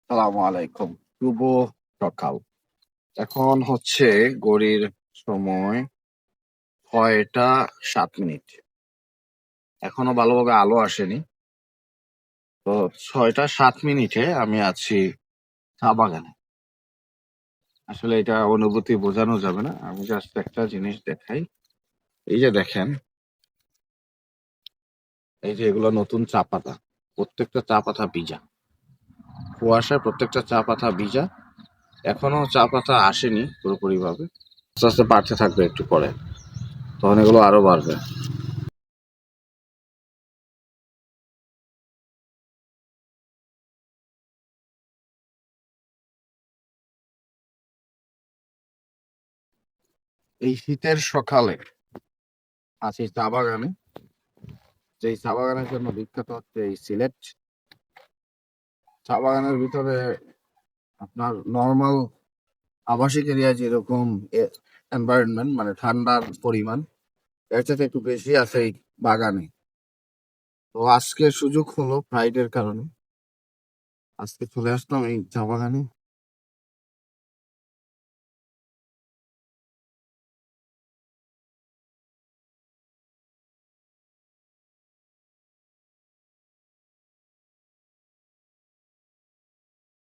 সালামু আলাইকুম। শুভ সকাল। এখন হচ্ছে ঘড়ির সময় ৬টা ৭ মিনিট। এখনো ভালোভাবে আলো আসেনি। তো ৬টা ৭ মিনিটে আমি আছি চা বাগানে। আসলে এটা অনুভূতি বোঝানো যাবে না। আমি জাস্ট একটা জিনিস দেখাই। এই যে দেখেন, এই যে এগুলো নতুন চা পাতা। প্রত্যেকটা চা পাতা ভিজা। কুয়াশায় প্রত্যেকটা চা পাতা ভিজা। এখনো চা পাতা আসেনি পুরোপুরিভাবে। আস্তে, আস্তে বাড়তে থাকবে একটু পরে। তখন এগুলো আরো বাড়বে। এই শীতের সকালে আছি চা বাগানে। যেই চা বাগানের জন্য বিখ্যাত হচ্ছে এই সিলেট। চা বাগানের ভিতরে আপনার নর্মাল আবাসিক এরিয়া যেরকম এনভায়রনমেন্ট মানে ঠান্ডার পরিমাণ এর চাইতে একটু বেশি আছে এই বাগানে। তো আজকে সুযোগ হলো ফ্রাইডের কারণে আজকে চলে আসলাম এই চা বাগানে।